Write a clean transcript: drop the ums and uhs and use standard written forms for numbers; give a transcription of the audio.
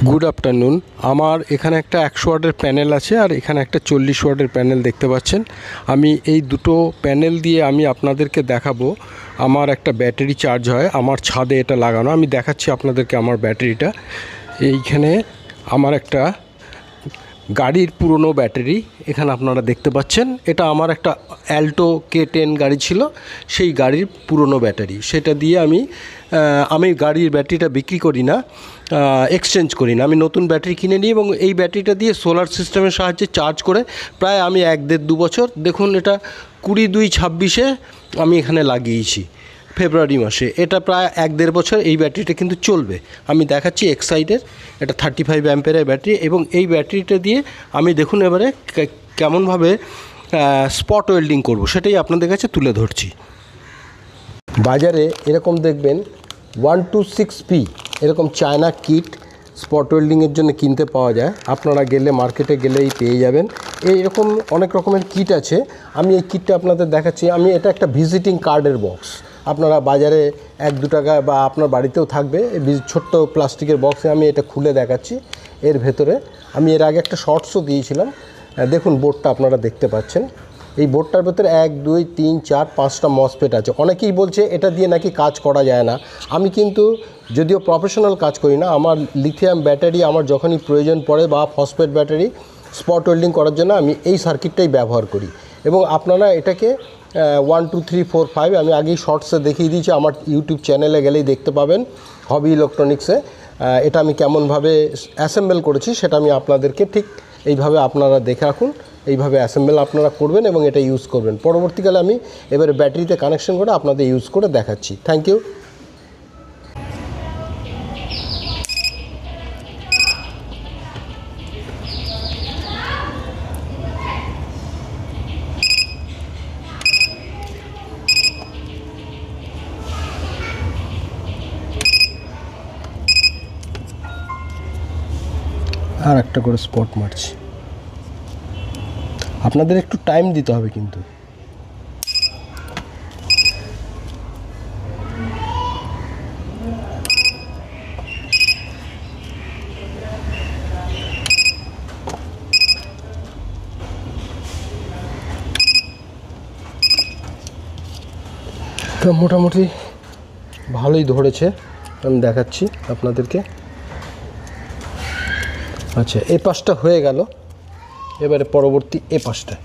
Good afternoon. আমার এখানে একটা 100 ওয়াটের প্যানেল আছে আর এখানে একটা 40 ওয়াটের প্যানেল দেখতে পাচ্ছেন। আমি এই দুটো প্যানেল দিয়ে আমি আপনাদেরকে দেখাবো আমার একটা ব্যাটারি চার্জ হয়। আমার ছাদে এটা লাগানো, আমি দেখাচ্ছি আপনাদেরকে আমার ব্যাটারিটা। এইখানে আমার একটা গাড়ির পুরনো ব্যাটারি এখানে আপনারা দেখতে পাচ্ছেন। এটা আমার একটা অ্যাল্টো K10 গাড়ি ছিল, সেই গাড়ির পুরনো ব্যাটারি। সেটা দিয়ে আমি গাড়ির ব্যাটারিটা বিক্রি করি না, এক্সচেঞ্জ করি না, আমি নতুন ব্যাটারি কিনে নিই এবং এই ব্যাটারিটা দিয়ে সোলার সিস্টেমের সাহায্যে চার্জ করে প্রায় আমি 1-1.5-2 বছর, দেখুন এটা 20-2-26-এ আমি এখানে লাগিয়েছি ফেব্রুয়ারি মাসে। এটা প্রায় 1-1.5 বছর এই ব্যাটারিটা কিন্তু চলবে। আমি দেখাচ্ছি এক্সাইটের, এটা 35 অ্যাম্পিয়ারের ব্যাটারি এবং এই ব্যাটারিটা দিয়ে আমি দেখুন এবারে কেমনভাবে স্পট ওয়েল্ডিং করব সেটাই আপনাদের কাছে তুলে ধরছি। বাজারে এরকম দেখবেন 126P এরকম চায়না কিট স্পট ওয়েল্ডিংয়ের জন্য কিনতে পাওয়া যায়। আপনারা গেলে মার্কেটে গেলেই পেয়ে যাবেন। এইরকম অনেক রকমের কিট আছে, আমি এই কিটটা আপনাদের দেখাচ্ছি। এটা একটা ভিজিটিং কার্ডের বক্স, আপনারা বাজারে 1-2 টাকা বা আপনার বাড়িতেও থাকবে ছোট্ট প্লাস্টিকের বক্সে। আমি এটা খুলে দেখাচ্ছি। এর ভেতরে আমি এর আগে একটা শর্টসও দিয়েছিলাম, দেখুন বোর্ডটা আপনারা দেখতে পাচ্ছেন। এই বোর্ডটার ভেতরে 1, 2, 3, 4, 5টা মসফেট আছে। অনেকেই বলছে এটা দিয়ে নাকি কাজ করা যায় না। আমি কিন্তু যদিও প্রফেশনাল কাজ করি না, আমার লিথিয়াম ব্যাটারি আমার যখনই প্রয়োজন পড়ে বা ফসফেট ব্যাটারি স্পট ওয়েল্ডিং করার জন্য আমি এই সার্কিটটাই ব্যবহার করি। এবং আপনারা এটাকে 1, 2, 3, 4, 5 আমি আগেই শর্টসে দেখিয়ে দিয়েছি, আমার ইউটিউব চ্যানেলে গেলেই দেখতে পাবেন হবি ইলেকট্রনিক্সে। এটা আমি কেমনভাবে অ্যাসেম্বল করেছি সেটা আমি আপনাদেরকে ঠিক এইভাবে আপনারা দেখে রাখুন, এইভাবে অ্যাসেম্বল আপনারা করবেন এবং এটা ইউজ করবেন। পরবর্তীকালে আমি এবারে ব্যাটারিতে কানেকশন করে আপনাদের ইউজ করে দেখাচ্ছি। Thank you. আর একটা করে স্পট মারছি। আপনাদের একটু টাইম দিতে হবে কিন্তু। তো মোটামুটি ভালোই ধরেছে, আমি দেখাচ্ছি আপনাদেরকে। আচ্ছা, এই পাশটা হয়ে গেল, এবারে পরবর্তী এ পাশটা।